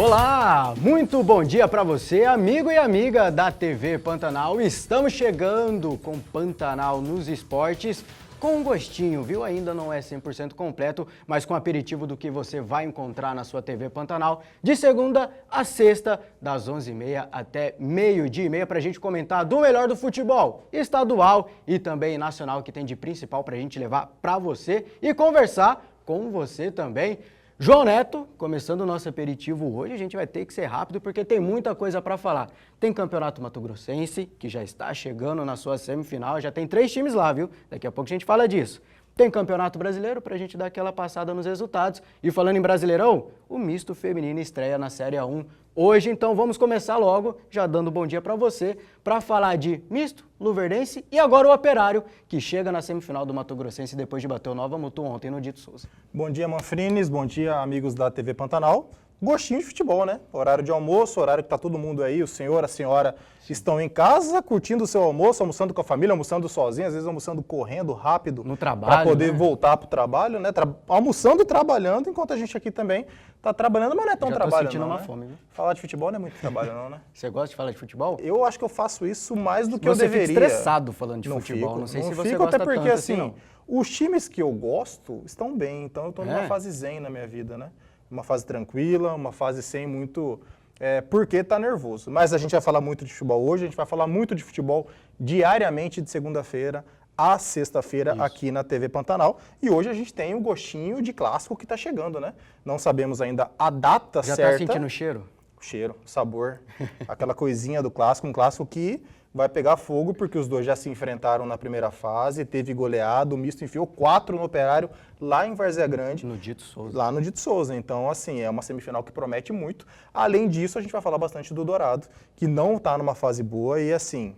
Olá, muito bom dia para você, amigo e amiga da TV Pantanal. Estamos chegando com Pantanal nos esportes com um gostinho, viu? Ainda não é 100% completo, mas com aperitivo do que você vai encontrar na sua TV Pantanal de segunda a sexta, das 11h30 até meio-dia e meia, para a gente comentar do melhor do futebol estadual e também nacional, que tem de principal para a gente levar para você e conversar com você também. João Neto, começando o nosso aperitivo hoje, a gente vai ter que ser rápido porque tem muita coisa para falar. Tem Campeonato Mato Grossense, que já está chegando na sua semifinal, já tem 3 times lá, viu? Daqui a pouco a gente fala disso. Tem Campeonato Brasileiro para a gente dar aquela passada nos resultados. E falando em Brasileirão, o misto feminino estreia na Série A1 hoje, então vamos começar logo, já dando bom dia para você, para falar de misto, luverdense e agora o Operário, que chega na semifinal do Mato Grossense depois de bater o Nova Mutum ontem no Dito Souza. Bom dia, Manfrines, bom dia, amigos da TV Pantanal. Gostinho de futebol, né? Horário de almoço, horário que tá todo mundo aí, o senhor, a senhora estão em casa, curtindo o seu almoço, almoçando com a família, almoçando sozinho, às vezes almoçando correndo rápido. No trabalho, para poder né? voltar pro trabalho, né? Almoçando e trabalhando, enquanto a gente aqui também tá trabalhando, mas não é tão trabalho não. Já tô sentindo uma né? fome, viu? Falar de futebol não é muito trabalho não, né? Você gosta de falar de futebol? Eu acho que eu faço isso mais do que eu Você deveria. fica estressado falando de futebol, não sei se você gosta até porque tanto assim, não. Os times que eu gosto estão bem, então eu tô numa fase zen na minha vida, né? Uma fase tranquila, uma fase sem muito... porque tá nervoso. Mas a gente vai falar muito de futebol hoje, a gente vai falar muito de futebol diariamente de segunda-feira a sexta-feira aqui na TV Pantanal. E hoje a gente tem o gostinho de clássico que tá chegando, né? Não sabemos ainda a data certa. Já tá sentindo o cheiro? O cheiro, o sabor, aquela coisinha do clássico, um clássico que vai pegar fogo, porque os dois já se enfrentaram na primeira fase, teve goleado, o misto enfiou 4 no Operário, lá em Várzea Grande. No Dito Souza. Lá no Dito Souza. Então, assim, é uma semifinal que promete muito. Além disso, a gente vai falar bastante do Dourado, que não está numa fase boa e, assim...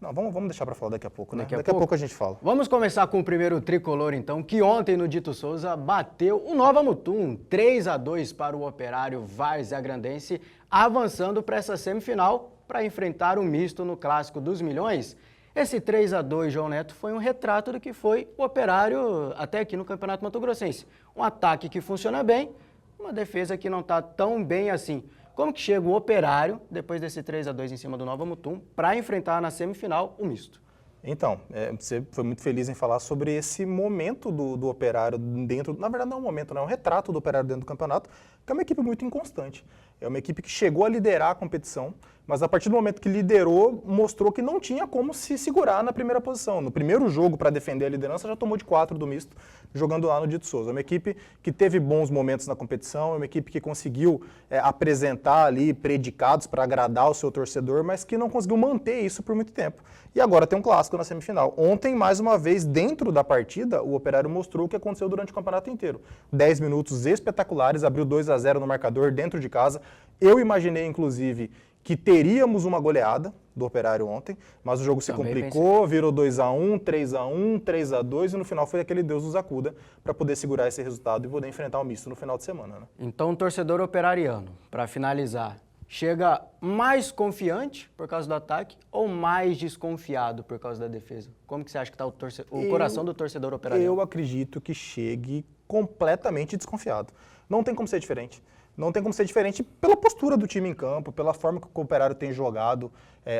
Não, vamos deixar para falar daqui a pouco, né? Daqui a pouco a gente fala. Vamos começar com o primeiro tricolor, então, que ontem no Dito Souza bateu o Nova Mutum, 3-2 para o Operário Várzea Grandense, avançando para essa semifinal para enfrentar o misto no Clássico dos Milhões. Esse 3-2, João Neto, foi um retrato do que foi o Operário até aqui no Campeonato Mato Grossense. Um ataque que funciona bem, uma defesa que não está tão bem assim. Como que chega o Operário, depois desse 3-2 em cima do Nova Mutum, para enfrentar na semifinal o misto? Então, você foi muito feliz em falar sobre esse momento do Operário dentro... Na verdade, não é um momento, não é um retrato do Operário dentro do campeonato, que é uma equipe muito inconstante. É uma equipe que chegou a liderar a competição, mas a partir do momento que liderou, mostrou que não tinha como se segurar na primeira posição. No primeiro jogo, para defender a liderança, já tomou de 4 do misto, jogando lá no Dito Souza. É uma equipe que teve bons momentos na competição, é uma equipe que conseguiu apresentar ali predicados para agradar o seu torcedor, mas que não conseguiu manter isso por muito tempo. E agora tem um clássico na semifinal. Ontem, mais uma vez, dentro da partida, o Operário mostrou o que aconteceu durante o campeonato inteiro. 10 minutos espetaculares, abriu 2-0 no marcador dentro de casa. Eu imaginei, inclusive, que teríamos uma goleada do Operário ontem, mas o jogo se complicou, virou 2-1, 3-1, 3-2 e no final foi aquele Deus nos acuda para poder segurar esse resultado e poder enfrentar o misto no final de semana. Né? Então o torcedor operariano, para finalizar, chega mais confiante por causa do ataque ou mais desconfiado por causa da defesa? Como que você acha que está o coração do torcedor operariano? Eu acredito que chegue completamente desconfiado. Não tem como ser diferente. Não tem como ser diferente pela postura do time em campo, pela forma que o Operário tem jogado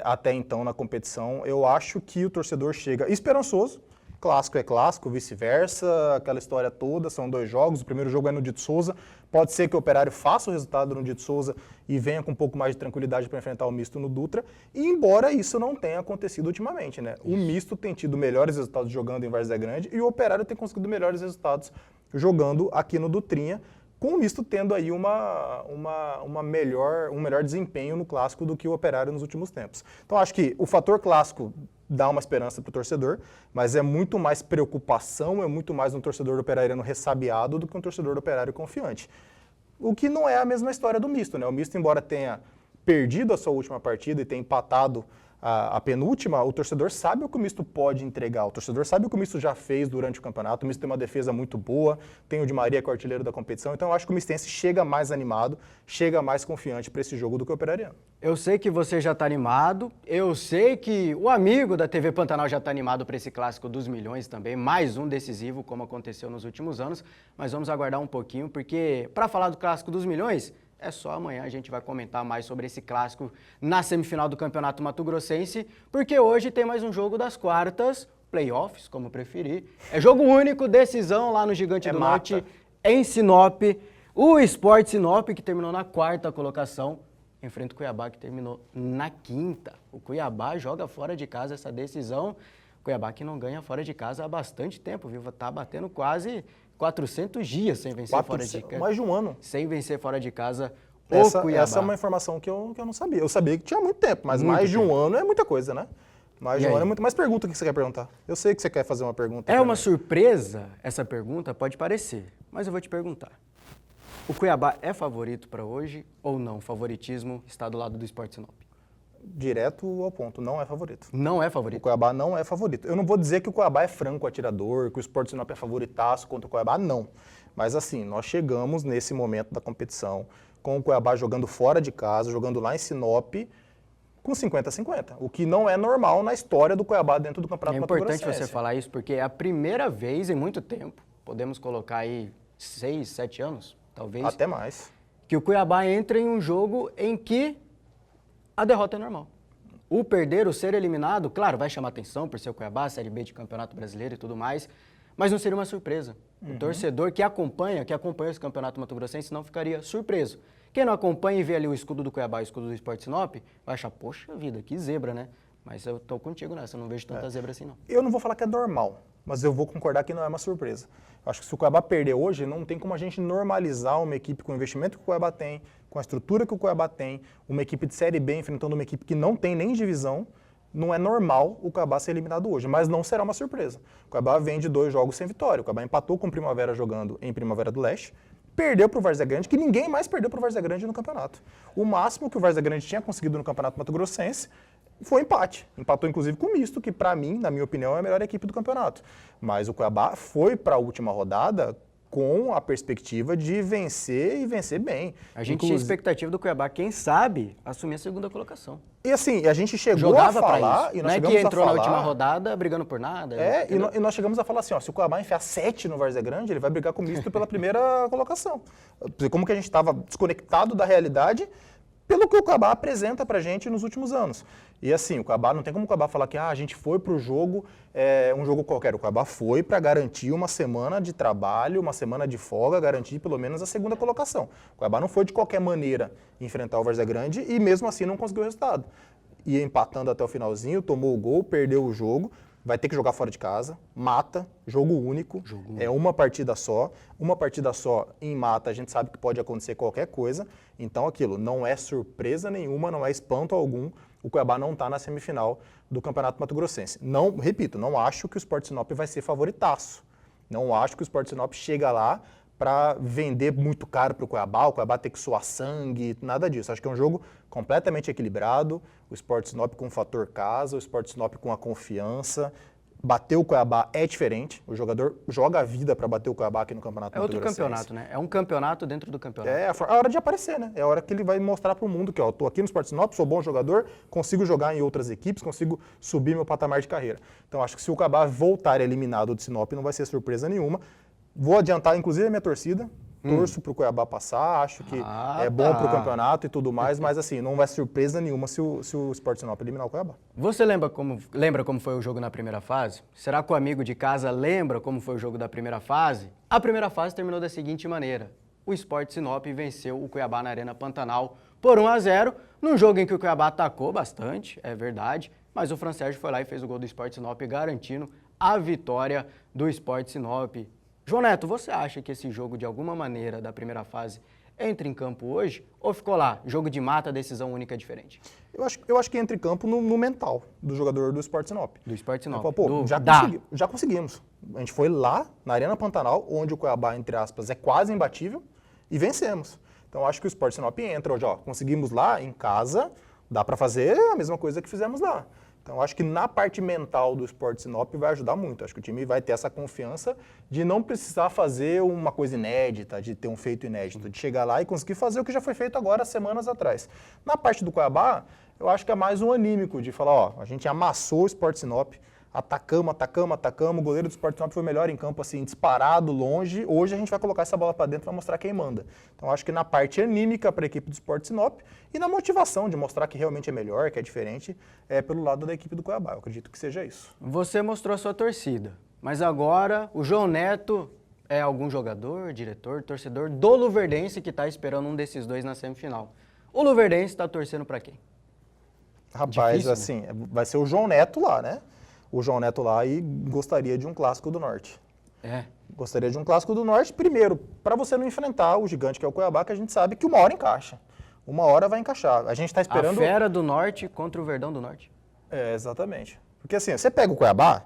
até então na competição. Eu acho que o torcedor chega esperançoso. Clássico é clássico, vice-versa, aquela história toda, são 2 jogos, o primeiro jogo é no Dito Souza. Pode ser que o Operário faça o resultado no Dito Souza e venha com um pouco mais de tranquilidade para enfrentar o misto no Dutra, e embora isso não tenha acontecido ultimamente, né? O misto tem tido melhores resultados jogando em Várzea Grande e o Operário tem conseguido melhores resultados jogando aqui no Dutrinha, com o misto tendo aí um melhor desempenho no clássico do que o Operário nos últimos tempos. Então acho que o fator clássico dá uma esperança para o torcedor, mas é muito mais preocupação, é muito mais um torcedor operariano ressabiado do que um torcedor operário confiante. O que não é a mesma história do misto, né? O misto, embora tenha perdido a sua última partida e tenha empatado a penúltima, o torcedor sabe o que o misto pode entregar, o torcedor sabe o que o misto já fez durante o campeonato, o misto tem uma defesa muito boa, tem o Di Maria que é o artilheiro da competição, então eu acho que o mistense chega mais animado, chega mais confiante para esse jogo do que o operariano. Eu sei que você já está animado, eu sei que o amigo da TV Pantanal já está animado para esse Clássico dos Milhões também, mais um decisivo, como aconteceu nos últimos anos, mas vamos aguardar um pouquinho, porque para falar do Clássico dos Milhões, é só amanhã. A gente vai comentar mais sobre esse clássico na semifinal do Campeonato Mato Grossense, porque hoje tem mais um jogo das quartas, playoffs, como preferir. É jogo único, decisão lá no Gigante do Norte, em Sinop. O Sport Sinop, que terminou na 4ª colocação, enfrenta o Cuiabá, que terminou na 5ª. O Cuiabá joga fora de casa essa decisão. Cuiabá que não ganha fora de casa há bastante tempo, viu? Tá batendo quase 400 dias sem vencer fora de casa. Mais de um ano. Sem vencer fora de casa Cuiabá. Essa é uma informação que eu não sabia. Eu sabia que tinha muito tempo, mas mais de um ano é muita coisa, né? Mais de um ano é muito. Mas pergunta o que você quer perguntar. Eu sei que você quer fazer uma pergunta. É uma surpresa essa pergunta? Pode parecer, mas eu vou te perguntar. O Cuiabá é favorito para hoje ou não? O favoritismo está do lado do Sport Sinop? Direto ao ponto, não é favorito. Não é favorito? O Cuiabá não é favorito. Eu não vou dizer que o Cuiabá é franco atirador, que o Sport Sinop é favoritaço contra o Cuiabá, não. Mas assim, nós chegamos nesse momento da competição com o Cuiabá jogando fora de casa, jogando lá em Sinop, com 50-50, o que não é normal na história do Cuiabá dentro do Campeonato Mato Grossense. É importante você falar isso, porque é a primeira vez em muito tempo, podemos colocar aí 6, 7 anos, talvez. Até mais. Que o Cuiabá entra em um jogo em que a derrota é normal. O perder, o ser eliminado, claro, vai chamar atenção por ser o Cuiabá, Série B de Campeonato Brasileiro e tudo mais, mas não seria uma surpresa. O torcedor que acompanha esse Campeonato Mato Grossense não ficaria surpreso. Quem não acompanha e vê ali o escudo do Cuiabá e o escudo do Sport Sinop, vai achar, poxa vida, que zebra, né? Mas eu tô contigo nessa, eu não vejo tanta zebra assim não. Eu não vou falar que é normal, mas eu vou concordar que não é uma surpresa. Eu acho que se o Cuiabá perder hoje, não tem como a gente normalizar uma equipe com o investimento que o Cuiabá tem, com a estrutura que o Cuiabá tem, uma equipe de Série B enfrentando uma equipe que não tem nem divisão. Não é normal o Cuiabá ser eliminado hoje, mas não será uma surpresa. O Cuiabá vem de 2 jogos sem vitória. O Cuiabá empatou com o Primavera jogando em Primavera do Leste, perdeu para o Várzea Grande, que ninguém mais perdeu para o Várzea Grande no campeonato. O máximo que o Várzea Grande tinha conseguido no Campeonato Mato Grossense foi empate. Empatou inclusive com o Misto, que para mim, na minha opinião, é a melhor equipe do campeonato. Mas o Cuiabá foi para a última rodada com a perspectiva de vencer e vencer bem. A gente tinha expectativa do Cuiabá, quem sabe, assumir a 2ª colocação. E assim, a gente chegou Jogava a falar... Isso. Não é que entrou na última rodada brigando por nada. E nós chegamos a falar assim, ó, se o Cuiabá enfiar 7 no Várzea Grande, ele vai brigar com o Misto pela primeira colocação. Como que a gente estava desconectado da realidade pelo que o Cuiabá apresenta pra gente nos últimos anos. E assim, o Cuiabá, não tem como o Cuiabá falar que a gente foi pro jogo, um jogo qualquer. O Cuiabá foi para garantir uma semana de trabalho, uma semana de folga, garantir pelo menos a 2ª colocação. O Cuiabá não foi de qualquer maneira enfrentar o Várzea Grande e mesmo assim não conseguiu o resultado. Ia empatando até o finalzinho, tomou o gol, perdeu o jogo, vai ter que jogar fora de casa, mata, jogo único, é uma partida só em mata, a gente sabe que pode acontecer qualquer coisa, então aquilo não é surpresa nenhuma, não é espanto algum, o Cuiabá não está na semifinal do Campeonato Mato Grossense. Não, repito, não acho que o Sport Sinop vai ser favoritaço, não acho que o Sport Sinop chega lá para vender muito caro para o Cuiabá ter que suar sangue, nada disso. Acho que é um jogo completamente equilibrado, o Sport Sinop com o fator casa, o Sport Sinop com a confiança. Bater o Cuiabá é diferente, o jogador joga a vida para bater o Cuiabá aqui no Campeonato Mato Grossense. É outro campeonato, né? É um campeonato dentro do campeonato. É a hora de aparecer, né? É a hora que ele vai mostrar para o mundo que, ó, eu tô aqui no Sport Sinop, sou bom jogador, consigo jogar em outras equipes, consigo subir meu patamar de carreira. Então acho que se o Cuiabá voltar eliminado do Sinop não vai ser surpresa nenhuma. Vou adiantar, inclusive, a minha torcida. Torço para o Cuiabá passar, acho que é bom para o campeonato e tudo mais, mas assim, não vai surpresa nenhuma se o Sport Sinop eliminar o Cuiabá. Você lembra como foi o jogo na primeira fase? Será que o amigo de casa lembra como foi o jogo da primeira fase? A primeira fase terminou da seguinte maneira. O Sport Sinop venceu o Cuiabá na Arena Pantanal por 1-0, num jogo em que o Cuiabá atacou bastante, é verdade, mas o Fran Sérgio foi lá e fez o gol do Sport Sinop, garantindo a vitória do Sport Sinop. João Neto, você acha que esse jogo, de alguma maneira, da primeira fase, entra em campo hoje? Ou ficou lá, jogo de mata, decisão única diferente? Eu acho que entra em campo no mental do jogador do Sport Sinop. Do Sport Sinop. Já conseguimos. A gente foi lá, na Arena Pantanal, onde o Cuiabá, entre aspas, é quase imbatível, e vencemos. Então, acho que o Sport Sinop entra hoje, ó, conseguimos lá, em casa, dá para fazer a mesma coisa que fizemos lá. Então, acho que na parte mental do Sport Sinop vai ajudar muito. Acho que o time vai ter essa confiança de não precisar fazer uma coisa inédita, de ter um feito inédito, de chegar lá e conseguir fazer o que já foi feito agora, semanas atrás. Na parte do Cuiabá, eu acho que é mais um anímico de falar, ó, a gente amassou o Sport Sinop, atacamos, o goleiro do Sport Sinop foi o melhor em campo, assim, disparado, longe. Hoje a gente vai colocar essa bola para dentro para mostrar quem manda. Então acho que na parte anímica para a equipe do Sport Sinop e na motivação de mostrar que realmente é melhor, que é diferente, é pelo lado da equipe do Cuiabá. Eu acredito que seja isso. Você mostrou a sua torcida, mas agora o João Neto é algum jogador, diretor, torcedor do Luverdense que está esperando um desses dois na semifinal. O Luverdense está torcendo para quem? Rapaz, Difícil, assim, vai ser o João Neto lá, né? O João Neto lá e gostaria de um clássico do Norte. É. Gostaria de um clássico do Norte, primeiro, para você não enfrentar o gigante que é o Cuiabá, que a gente sabe que uma hora encaixa. Uma hora vai encaixar. A gente está esperando... A Fera do Norte contra o Verdão do Norte. É, exatamente. Porque assim, você pega o Cuiabá,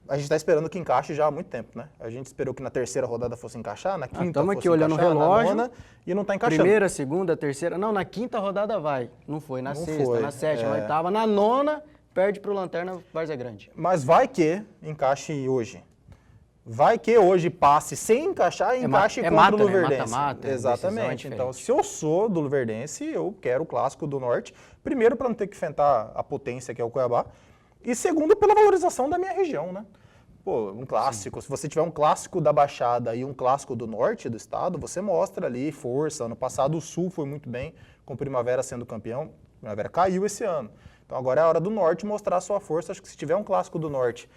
a gente está esperando que encaixe já há muito tempo, né? A gente esperou que na terceira rodada fosse encaixar, na quinta estamos fosse aqui olhando o encaixar, relógio, na nona, e não está encaixando. Primeira, segunda, terceira... Não, na quinta rodada vai. Não foi. Na Não sexta, foi, na sétima, é. na oitava. Na nona, perde pro Lanterna Várzea Grande. Mas vai que encaixe hoje. Vai que hoje passe sem encaixar e encaixe contra mata, o Luverdense. Mata-mata, Exatamente. decisão é Então, se eu sou do Luverdense, eu quero o clássico do Norte. Primeiro, para não ter que enfrentar a potência que é o Cuiabá. E segundo, pela valorização da minha região, né? Pô, um clássico. Sim. Se você tiver um clássico da Baixada e um clássico do Norte do estado, você mostra ali força. Ano passado o Sul foi muito bem, com o Primavera sendo campeão. O Primavera caiu esse ano. Então agora é a hora do Norte mostrar a sua força. Acho que se tiver um clássico do Norte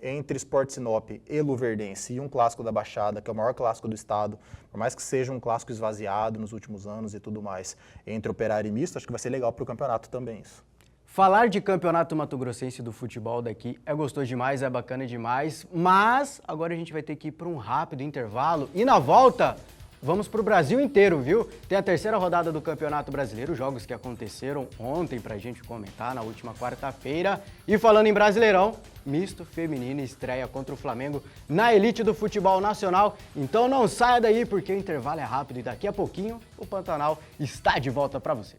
entre Sport Sinop e Luverdense e um clássico da Baixada, que é o maior clássico do estado, por mais que seja um clássico esvaziado nos últimos anos e tudo mais, entre Operário e Misto, acho que vai ser legal para o campeonato também isso. Falar de campeonato mato-grossense do futebol daqui é gostoso demais, é bacana demais, mas agora a gente vai ter que ir para um rápido intervalo e na volta vamos para o Brasil inteiro, viu? Tem a terceira rodada do Campeonato Brasileiro, jogos que aconteceram ontem para a gente comentar na última quarta-feira. E falando em Brasileirão, misto feminino estreia contra o Flamengo na elite do futebol nacional. Então não saia daí porque o intervalo é rápido e daqui a pouquinho o Pantanal está de volta para você.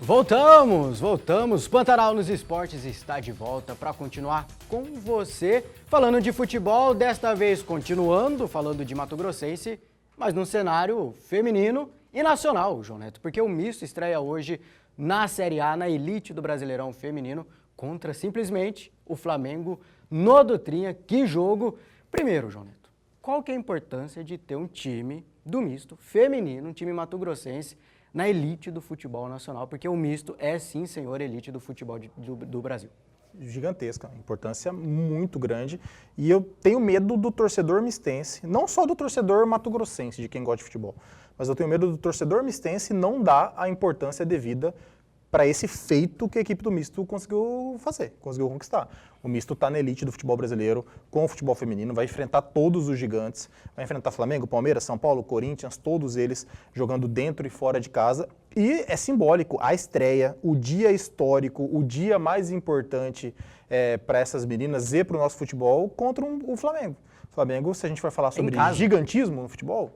Voltamos. Pantanal nos Esportes está de volta para continuar com você, falando de futebol, desta vez continuando falando de Mato Grossense, mas num cenário feminino e nacional, João Neto, porque o misto estreia hoje na Série A, na elite do Brasileirão feminino, contra simplesmente o Flamengo no Dutrinha. Que jogo! Primeiro, João Neto, qual que é a importância de ter um time do misto feminino, um time mato-grossense, na elite do futebol nacional, porque o misto é, sim, senhor, elite do futebol do Brasil. Gigantesca, importância muito grande. E eu tenho medo do torcedor mistense, não só do torcedor mato-grossense, de quem gosta de futebol, mas eu tenho medo do torcedor mistense não dar a importância devida para esse feito que a equipe do misto conseguiu fazer, conseguiu conquistar. O misto está na elite do futebol brasileiro, com o futebol feminino, vai enfrentar todos os gigantes, vai enfrentar Flamengo, Palmeiras, São Paulo, Corinthians, todos eles jogando dentro e fora de casa. E é simbólico, a estreia, o dia histórico, o dia mais importante para essas meninas e para o nosso futebol contra o Flamengo. Flamengo, se a gente for falar sobre gigantismo no futebol,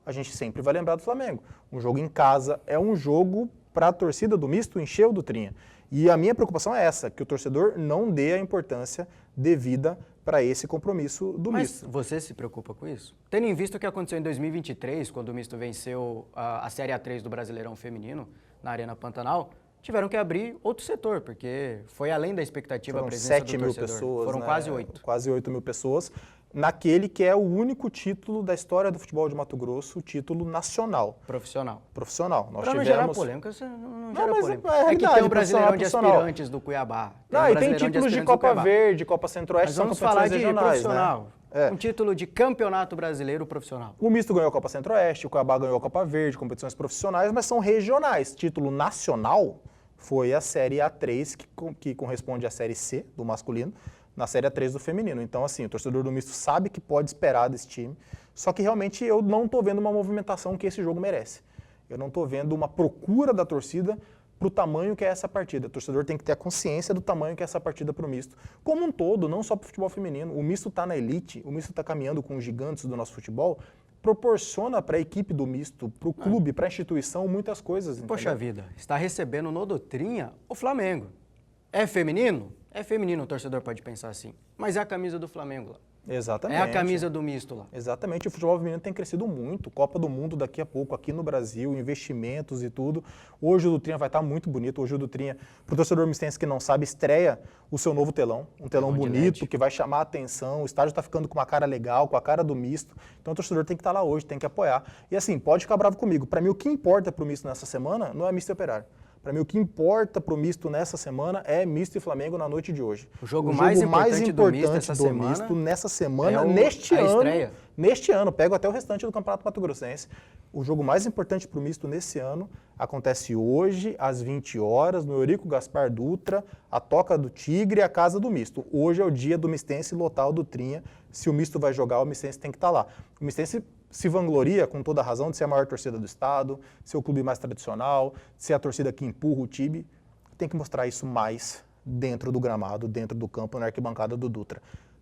a gente sempre vai lembrar do Flamengo. Um jogo em casa é um jogo para a torcida do misto encher o Dutrinha. E a minha preocupação é essa, que o torcedor não dê a importância devida para esse compromisso do misto. Mas você se preocupa com isso? Tendo em vista o que aconteceu em 2023, quando o misto venceu a Série A3 do Brasileirão Feminino, na Arena Pantanal, tiveram que abrir outro setor, porque foi além da expectativa a presença do torcedor. 7 mil pessoas, foram, né? Quase 8. Quase 8 mil pessoas, naquele que é o único título da história do futebol de Mato Grosso, o título nacional. Profissional. Nós pra não tivemos... gerar polêmica, você não gera polêmica. É que tem o Brasileirão de Aspirantes do Cuiabá. E tem títulos de Copa Verde, Copa Centro-Oeste, são competições falar de regionais, profissional. Né? Um título de campeonato brasileiro profissional. O misto ganhou a Copa Centro-Oeste, o Cuiabá ganhou a Copa Verde, competições profissionais, mas são regionais. Título nacional foi a Série A3, que corresponde à Série C do masculino, na Série A3 do feminino. Então, assim, o torcedor do misto sabe que pode esperar desse time, só que realmente eu não estou vendo uma movimentação que esse jogo merece. Eu não estou vendo uma procura da torcida para o tamanho que é essa partida. O torcedor tem que ter a consciência do tamanho que é essa partida para o misto. Como um todo, não só para o futebol feminino. O misto está na elite, o misto está caminhando com os gigantes do nosso futebol, proporciona para a equipe do misto, para o clube, para a instituição, muitas coisas. Poxa vida, está recebendo no Dutrinha o Flamengo. É feminino? É feminino, o torcedor pode pensar assim. Mas é a camisa do Flamengo lá. Exatamente. É a camisa do misto lá. Exatamente, o futebol feminino tem crescido muito, Copa do Mundo daqui a pouco, aqui no Brasil, investimentos e tudo. Hoje o Dutrinha vai estar muito bonito, hoje o Dutrinha, para o torcedor mistense que não sabe, estreia o seu novo telão, um telão bonito, que vai chamar a atenção, o estádio está ficando com uma cara legal, com a cara do misto, então o torcedor tem que estar lá hoje, tem que apoiar. E assim, pode ficar bravo comigo, para mim o que importa para o misto nessa semana não é misto e Operário. Para mim, o que importa para o misto nessa semana é misto e Flamengo na noite de hoje. O jogo mais importante do misto essa semana misto nessa semana, é neste ano. Estreia. Neste ano, pego até o restante do Campeonato Mato Grossense. O jogo mais importante para o misto nesse ano acontece hoje, às 20 horas, no Eurico Gaspar Dutra, a Toca do Tigre e a Casa do Misto. Hoje é o dia do mistense lotar o Dutrinha. Se o misto vai jogar, o mistense tem que estar lá. O mistense se vangloria, com toda a razão, de ser a maior torcida do estado, ser o clube mais tradicional, ser a torcida que empurra o time. Tem que mostrar isso mais dentro do gramado, dentro do campo, na arquibancada do Dutra.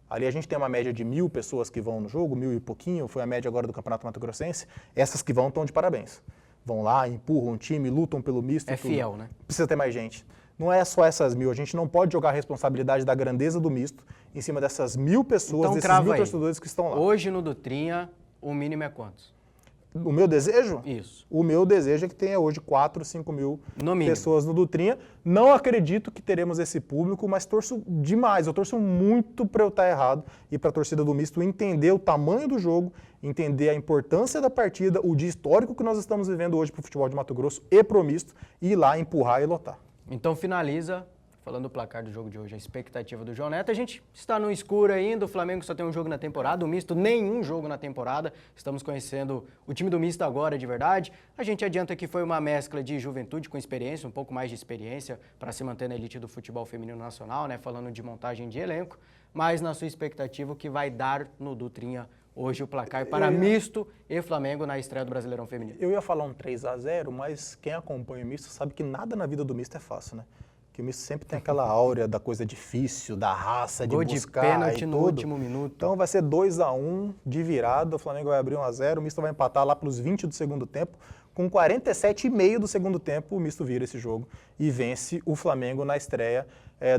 Ali a gente tem uma média de 1.000 pessoas que vão no jogo, 1.000 e pouquinho, foi a média agora do Campeonato Mato Grossense. Essas que vão estão de parabéns. Vão lá, empurram o time, lutam pelo misto. É fiel, né? Precisa ter mais gente. Não é só essas 1.000, a gente não pode jogar a responsabilidade da grandeza do misto em cima dessas 1.000 pessoas, então, desses 1.000 torcedores que estão lá. Hoje no Dutrinha, o mínimo é quantos? O meu desejo? Isso. O meu desejo é que tenha hoje 4, 5 mil pessoas no Dutrinha. Não acredito que teremos esse público, mas torço demais. Eu torço muito para eu estar errado e para a torcida do misto entender o tamanho do jogo, entender a importância da partida, o dia histórico que nós estamos vivendo hoje para o futebol de Mato Grosso e para o misto, e ir lá empurrar e lotar. Então finaliza, falando do placar do jogo de hoje, a expectativa do João Neto. A gente está no escuro ainda, o Flamengo só tem um jogo na temporada, o misto nenhum jogo na temporada. Estamos conhecendo o time do misto agora de verdade. A gente adianta que foi uma mescla de juventude com experiência, um pouco mais de experiência para se manter na elite do futebol feminino nacional, né? Falando de montagem de elenco. Mas na sua expectativa, o que vai dar no Dutrinha hoje o placar para misto e Flamengo na estreia do Brasileirão Feminino? Eu ia falar um 3-0, mas quem acompanha o misto sabe que nada na vida do misto é fácil, né? Que o misto sempre tem aquela áurea da coisa difícil, da raça, de buscar de pênalti e no tudo. último minuto. Então vai ser 2-1 de virada, o Flamengo vai abrir 1-0, o misto vai empatar lá pelos 20 do segundo tempo. Com 47,5 do segundo tempo, o misto vira esse jogo e vence o Flamengo na estreia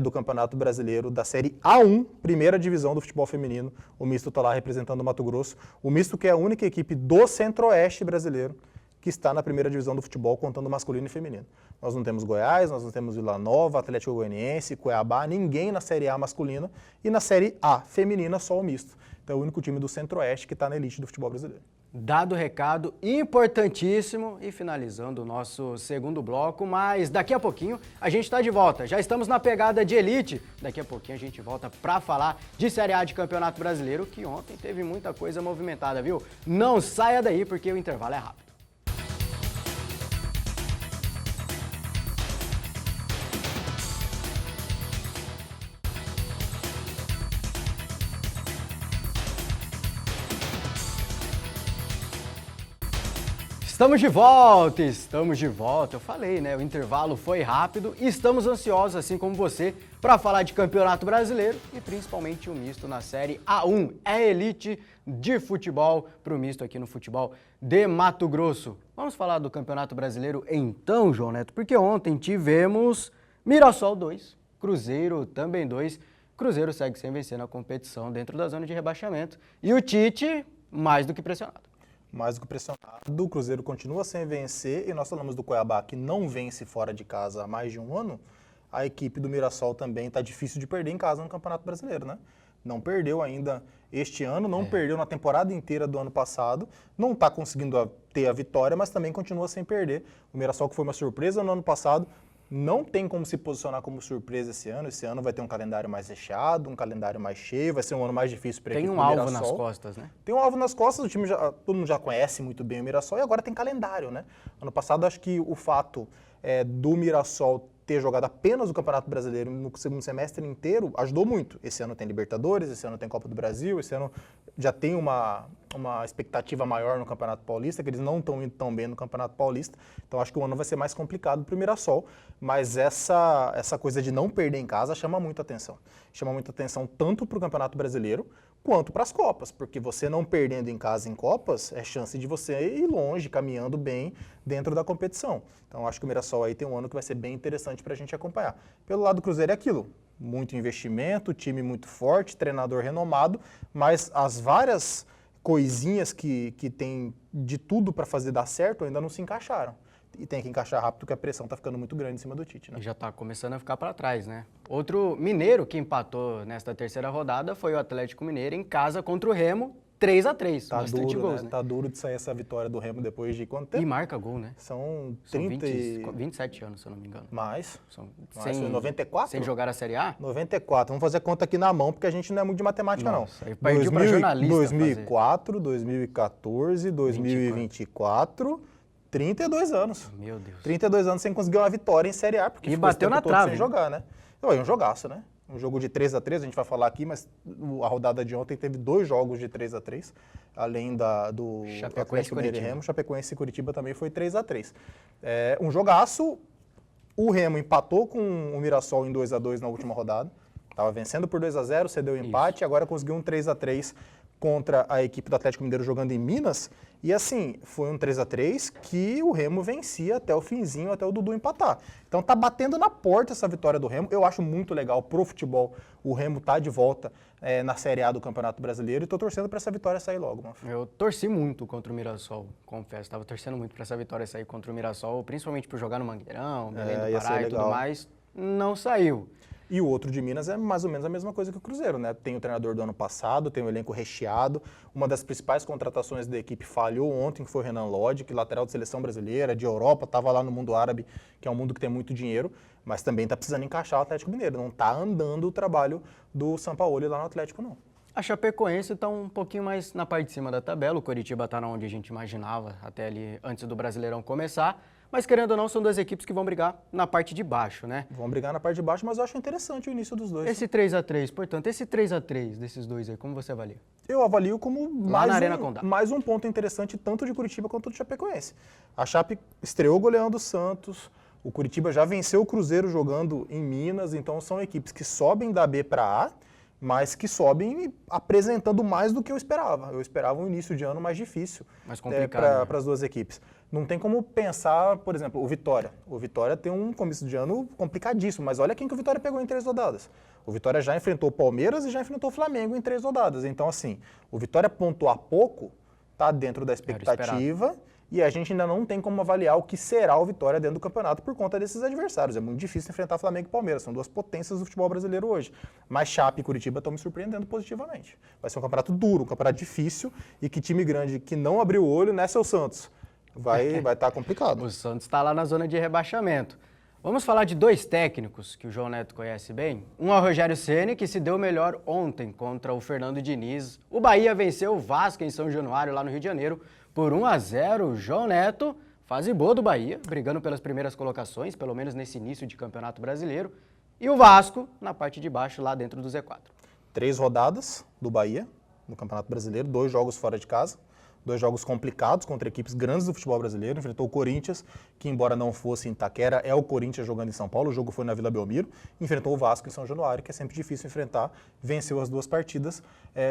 do Campeonato Brasileiro da Série A1, primeira divisão do futebol feminino. O misto está lá representando o Mato Grosso. O misto que é a única equipe do Centro-Oeste brasileiro que está na primeira divisão do futebol, contando masculino e feminino. Nós não temos Goiás, nós não temos Vila Nova, Atlético Goianiense, Cuiabá, ninguém na Série A masculina, e na Série A feminina só o misto. Então é o único time do Centro-Oeste que está na elite do futebol brasileiro. Dado o recado importantíssimo e finalizando o nosso segundo bloco, mas daqui a pouquinho a gente está de volta. Já estamos na pegada de elite. Daqui a pouquinho a gente volta para falar de Série A de Campeonato Brasileiro, que ontem teve muita coisa movimentada, viu? Não saia daí porque o intervalo é rápido. Estamos de volta. Eu falei, né? O intervalo foi rápido e estamos ansiosos, assim como você, para falar de Campeonato Brasileiro e principalmente o misto na Série A1. É elite de futebol para o misto aqui no futebol de Mato Grosso. Vamos falar do Campeonato Brasileiro então, João Neto, porque ontem tivemos Mirassol 2, Cruzeiro também 2. Cruzeiro segue sem vencer na competição dentro da zona de rebaixamento e o Tite mais do que pressionado. Mais do que pressionado, o Cruzeiro continua sem vencer e nós falamos do Cuiabá que não vence fora de casa há mais de um ano. A equipe do Mirassol também está difícil de perder em casa no Campeonato Brasileiro, né? Não perdeu ainda este ano, não perdeu na temporada inteira do ano passado, não está conseguindo ter a vitória, mas também continua sem perder. O Mirassol, que foi uma surpresa no ano passado, não tem como se posicionar como surpresa esse ano. Esse ano vai ter um calendário mais recheado, um calendário mais cheio, vai ser um ano mais difícil para a equipe do Mirassol. Tem um alvo nas costas, né? Tem um alvo nas costas, o time todo mundo já conhece muito bem o Mirassol e agora tem calendário, né? Ano passado, acho que o fato do Mirassol ter jogado apenas o Campeonato Brasileiro no segundo semestre inteiro ajudou muito. Esse ano tem Libertadores, esse ano tem Copa do Brasil, esse ano já tem uma expectativa maior no Campeonato Paulista, que eles não estão indo tão bem no Campeonato Paulista. Então acho que o ano vai ser mais complicado para o Mirassol, mas essa coisa de não perder em casa chama muita atenção. Chama muita atenção tanto para o Campeonato Brasileiro, quanto para as Copas, porque você não perdendo em casa em Copas, é chance de você ir longe, caminhando bem dentro da competição. Então, acho que o Mirassol aí tem um ano que vai ser bem interessante para a gente acompanhar. Pelo lado do Cruzeiro é aquilo, muito investimento, time muito forte, treinador renomado, mas as várias coisinhas que tem de tudo para fazer dar certo ainda não se encaixaram. E tem que encaixar rápido, porque a pressão está ficando muito grande em cima do Tite, né? E já está começando a ficar para trás, né? Outro mineiro que empatou nesta terceira rodada foi o Atlético Mineiro em casa contra o Remo, 3-3. Tá bastante duro, gols, né? Tá duro de sair essa vitória do Remo depois de quanto tempo? E marca gol, né? São São 30 27 anos, se eu não me engano. Mais. Sem, Foi 94? Sem jogar a Série A? 94. Vamos fazer a conta aqui na mão, porque a gente não é muito de matemática, Nossa, não. aí partiu pra jornalista 2004, 2014, 2024, 32 anos. Meu Deus. 32 anos sem conseguir uma vitória em Série A, porque E ficou esse bateu tempo na todo trave, sem jogar, né? Então, é um jogaço, né? Um jogo de 3-3, a gente vai falar aqui, mas a rodada de ontem teve 2 jogos de 3-3, além do Chapecoense e Curitiba. Remo, Chapecoense e Curitiba também foi 3-3. É um jogaço, o Remo empatou com o Mirassol em 2-2 na última rodada, estava vencendo por 2-0, cedeu o empate, e agora conseguiu um 3-3 contra a equipe do Atlético Mineiro jogando em Minas, e assim, foi um 3-3 que o Remo vencia até o finzinho, até o Dudu empatar. Então tá batendo na porta essa vitória do Remo, eu acho muito legal pro futebol, o Remo tá de volta na Série A do Campeonato Brasileiro, e tô torcendo para essa vitória sair logo, mano. Eu torci muito contra o Mirassol, confesso, tava torcendo muito para essa vitória sair contra o Mirassol, principalmente por jogar no Mangueirão, Belém do Pará e tudo mais, não saiu. E o outro de Minas é mais ou menos a mesma coisa que o Cruzeiro, né? Tem o treinador do ano passado, tem o elenco recheado. Uma das principais contratações da equipe falhou ontem, que foi o Renan Lodge, que lateral de seleção brasileira, de Europa, estava lá no mundo árabe, que é um mundo que tem muito dinheiro, mas também está precisando encaixar o Atlético Mineiro. Não está andando o trabalho do Sampaoli lá no Atlético, não. A Chapecoense está um pouquinho mais na parte de cima da tabela, o Coritiba está onde a gente imaginava, até ali antes do Brasileirão começar. Mas, querendo ou não, são 2 equipes que vão brigar na parte de baixo, né? Vão brigar na parte de baixo, mas eu acho interessante o início dos dois. Esse 3-3, portanto, esse 3-3 desses dois aí, como você avalia? Eu avalio como mais um ponto interessante, tanto de Curitiba quanto do Chapecoense. A Chape estreou goleando o Santos, o Curitiba já venceu o Cruzeiro jogando em Minas, então são equipes que sobem da B para A, mas que sobem apresentando mais do que eu esperava. Eu esperava um início de ano mais difícil para as duas equipes. Não tem como pensar, por exemplo, o Vitória. O Vitória tem um começo de ano complicadíssimo, mas olha quem que o Vitória pegou em 3 rodadas. O Vitória já enfrentou o Palmeiras e já enfrentou o Flamengo em 3 rodadas. Então, assim, o Vitória pontuar pouco, está dentro da expectativa, e a gente ainda não tem como avaliar o que será o Vitória dentro do campeonato por conta desses adversários. É muito difícil enfrentar Flamengo e Palmeiras, são 2 potências do futebol brasileiro hoje. Mas Chape e Curitiba estão me surpreendendo positivamente. Vai ser um campeonato duro, um campeonato difícil, e que time grande que não abriu o olho, né, seu Santos? Vai estar complicado. O Santos está lá na zona de rebaixamento. Vamos falar de 2 técnicos que o João Neto conhece bem. Um é o Rogério Ceni, que se deu melhor ontem contra o Fernando Diniz. O Bahia venceu o Vasco em São Januário, lá no Rio de Janeiro, por 1-0. João Neto, fase boa do Bahia, brigando pelas primeiras colocações, pelo menos nesse início de Campeonato Brasileiro. E o Vasco, na parte de baixo, lá dentro do Z4. 3 rodadas do Bahia no Campeonato Brasileiro, 2 jogos fora de casa. 2 jogos complicados contra equipes grandes do futebol brasileiro. Enfrentou o Corinthians, que embora não fosse em Itaquera, é o Corinthians jogando em São Paulo. O jogo foi na Vila Belmiro. Enfrentou o Vasco em São Januário, que é sempre difícil enfrentar. Venceu as 2 partidas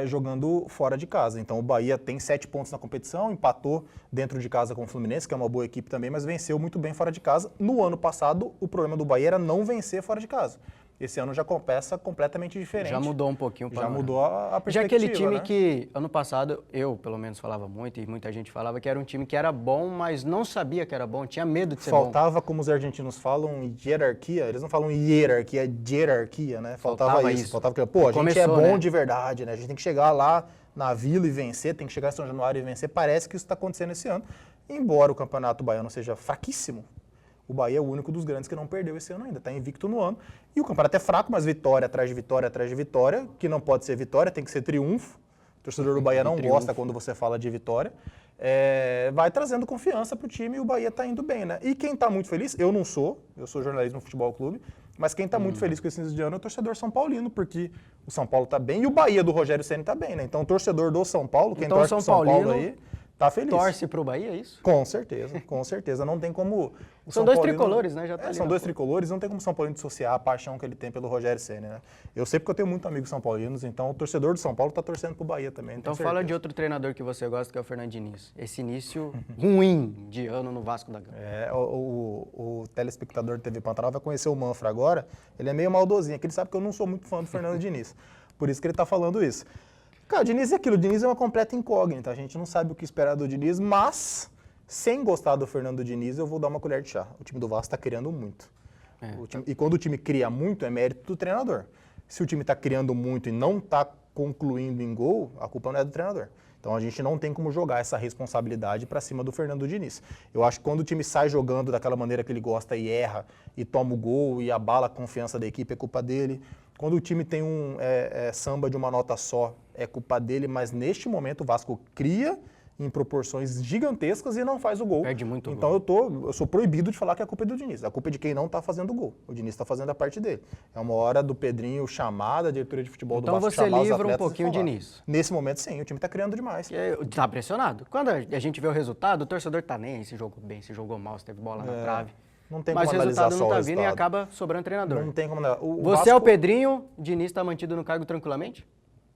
jogando fora de casa. Então o Bahia tem 7 pontos na competição, empatou dentro de casa com o Fluminense, que é uma boa equipe também, mas venceu muito bem fora de casa. No ano passado, o problema do Bahia era não vencer fora de casa. Esse ano já começa completamente diferente. Já mudou um pouquinho. Já mudou a perspectiva, já aquele time, né? que ano passado eu, pelo menos, falava muito, e muita gente falava que era um time que era bom, mas não sabia que era bom, tinha medo de ser bom. Faltava, como os argentinos falam, hierarquia. Eles não falam hierarquia, é hierarquia, né? Faltava isso. Faltava que, pô, a gente é bom, né, de verdade, né? A gente tem que chegar lá na Vila e vencer, tem que chegar em São Januário e vencer. Parece que isso está acontecendo esse ano. Embora o Campeonato Baiano seja fraquíssimo, o Bahia é o único dos grandes que não perdeu esse ano ainda, está invicto no ano. E o campeonato é fraco, mas vitória atrás de vitória atrás de vitória, que não pode ser vitória, tem que ser triunfo. O torcedor do Bahia não gosta quando você fala de vitória. Vai trazendo confiança para o time e o Bahia está indo bem, né? E quem está muito feliz, eu não sou, eu sou jornalista no Futebol Clube, mas quem está muito feliz com esse início de ano é o torcedor são paulino, porque o São Paulo está bem e o Bahia do Rogério Ceni está bem, né? Então o torcedor do São Paulo, quem torce pro São Paulo aí, Tá feliz. Torce pro Bahia, é isso? Com certeza. Não tem como... São dois tricolores, né? Já tá ali, são dois tricolores, não tem como o São Paulino dissociar a paixão que ele tem pelo Rogério Ceni, né? Eu sei porque eu tenho muitos amigos são paulinos, então o torcedor do São Paulo tá torcendo pro Bahia também. Então fala de outro treinador que você gosta, que é o Fernando Diniz. Esse início ruim de ano no Vasco da Gama. O telespectador de TV Pantanal vai conhecer o Manfra agora, ele é meio maldosinho, que ele sabe que eu não sou muito fã do Fernando Diniz. Por isso que ele tá falando isso. Cara, o Diniz é aquilo, o Diniz é uma completa incógnita, a gente não sabe o que esperar do Diniz, mas sem gostar do Fernando Diniz, eu vou dar uma colher de chá. O time do Vasco está criando muito. E quando o time cria muito, é mérito do treinador. Se o time está criando muito e não está concluindo em gol, a culpa não é do treinador. Então a gente não tem como jogar essa responsabilidade para cima do Fernando Diniz. Eu acho que quando o time sai jogando daquela maneira que ele gosta e erra, e toma o gol e abala a confiança da equipe, é culpa dele. Quando o time tem um samba de uma nota só, é culpa dele, mas neste momento o Vasco cria em proporções gigantescas e não faz o gol. Perde muito então gol. Eu sou proibido de falar que a culpa é do Diniz. A culpa é de quem não está fazendo o gol. O Diniz está fazendo a parte dele. É uma hora do Pedrinho chamar da diretoria de futebol do Vasco, chamar os atletas. Então você livra um pouquinho o Diniz. Nesse momento, sim. O time está criando demais. Está pressionado. Quando a gente vê o resultado, o torcedor tá nem aí se jogou bem, se jogou mal, se teve bola na trave. Não tem mas como o resultado não tá o vindo e acaba sobrando treinador. Não tem como analisar. Você Vasco... é o Pedrinho, Diniz está mantido no cargo tranquilamente?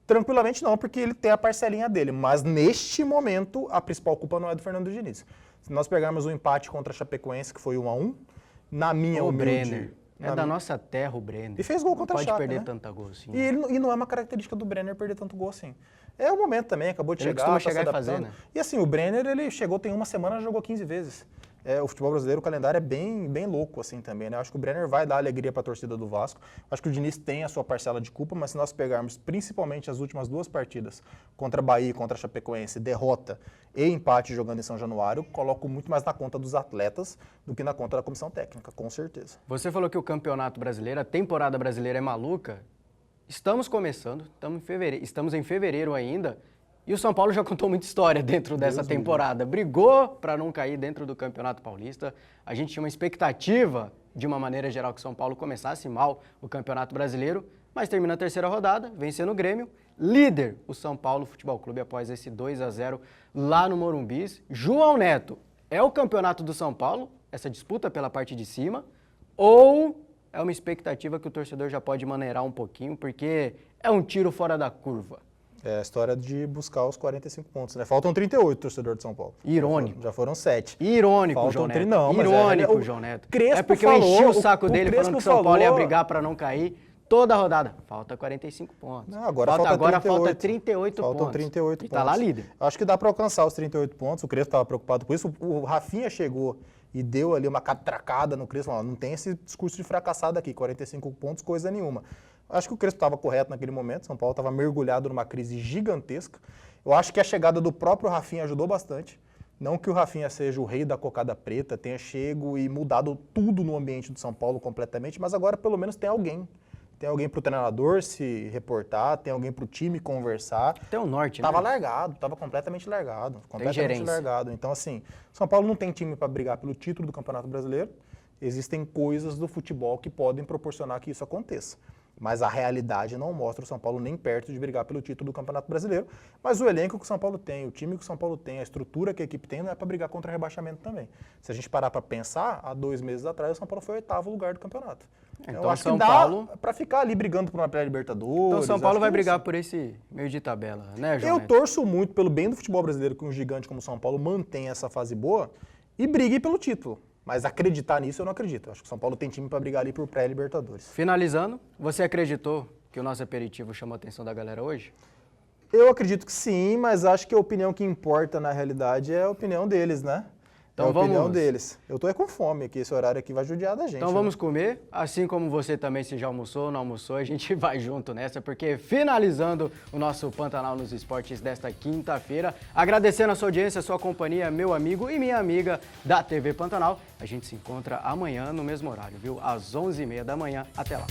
Tranquilamente não, porque ele tem a parcelinha dele. Mas neste momento, a principal culpa não é do Fernando Diniz. Se nós pegarmos o empate contra a Chapecoense, que foi 1-1, na minha humilde... Brenner. Da nossa terra o Brenner. E fez gol contra a Chape, pode perder né? tanto gol assim. E não é uma característica do Brenner perder tanto gol assim. É o momento também, acabou de chegar, costuma chegar e fazer, né? E assim, o Brenner, ele chegou, tem uma semana, jogou 15 vezes. O futebol brasileiro, o calendário é bem louco assim também, né? Acho que o Brenner vai dar alegria para a torcida do Vasco. Acho que o Diniz tem a sua parcela de culpa, mas se nós pegarmos principalmente as últimas duas partidas, contra a Bahia e contra a Chapecoense, derrota e empate jogando em São Januário, coloco muito mais na conta dos atletas do que na conta da comissão técnica, com certeza. Você falou que o Campeonato Brasileiro, a temporada brasileira é maluca. Estamos começando, estamos em fevereiro ainda. E o São Paulo já contou muita história dentro dessa temporada. Brigou para não cair dentro do Campeonato Paulista. A gente tinha uma expectativa, de uma maneira geral, que o São Paulo começasse mal o Campeonato Brasileiro, mas termina a terceira rodada, vencendo o Grêmio. Líder, o São Paulo Futebol Clube, após esse 2-0 lá no Morumbi. João Neto, é o campeonato do São Paulo, essa disputa pela parte de cima, ou é uma expectativa que o torcedor já pode maneirar um pouquinho, porque é um tiro fora da curva? É a história de buscar os 45 pontos, né? Faltam 38, torcedor de São Paulo. Irônico. Já foram 7. Irônico, João Neto. Não, irônico, João Neto. Crespo é porque falou, eu enchi o saco dele Crespo falando que o São Paulo ia brigar para não cair toda a rodada. Falta 45 pontos. Não, agora falta 38 pontos. Faltam 38 pontos. E tá lá líder. Acho que dá para alcançar os 38 pontos. O Crespo estava preocupado com isso. O Rafinha chegou e deu ali uma catracada no Crespo. Não tem esse discurso de fracassado aqui. 45 pontos, coisa nenhuma. Acho que o Crespo estava correto naquele momento. São Paulo estava mergulhado numa crise gigantesca. Eu acho que a chegada do próprio Rafinha ajudou bastante. Não que o Rafinha seja o rei da cocada preta, tenha chego e mudado tudo no ambiente do São Paulo completamente, mas agora pelo menos tem alguém. Tem alguém para o treinador se reportar, tem alguém para o time conversar. Tem o norte, né? Tava largado, tava completamente largado. Completamente largado. Então, assim, São Paulo não tem time para brigar pelo título do Campeonato Brasileiro. Existem coisas do futebol que podem proporcionar que isso aconteça. Mas a realidade não mostra o São Paulo nem perto de brigar pelo título do Campeonato Brasileiro. Mas o elenco que o São Paulo tem, o time que o São Paulo tem, a estrutura que a equipe tem, não é para brigar contra rebaixamento também. Se a gente parar para pensar, há 2 meses atrás o São Paulo foi o 8º lugar do campeonato. Então, eu acho São que dá Paulo... para ficar ali brigando por uma pré-libertadores. Então o São Paulo vai brigar por esse meio de tabela, né, João Neto? Eu torço muito pelo bem do futebol brasileiro que um gigante como o São Paulo mantenha essa fase boa e brigue pelo título. Mas acreditar nisso eu não acredito. Eu acho que o São Paulo tem time para brigar ali por pré-libertadores. Finalizando, você acreditou que o nosso aperitivo chamou a atenção da galera hoje? Eu acredito que sim, mas acho que a opinião que importa na realidade é a opinião deles, né? Então é a opinião deles. Eu tô com fome aqui, esse horário aqui vai judiar da gente. Então vamos comer, assim como você também, se já almoçou ou não almoçou, a gente vai junto nessa, porque finalizando o nosso Pantanal nos Esportes desta quinta-feira, agradecendo a sua audiência, a sua companhia, meu amigo e minha amiga da TV Pantanal, a gente se encontra amanhã no mesmo horário, viu? Às 11h30 da manhã. Até lá.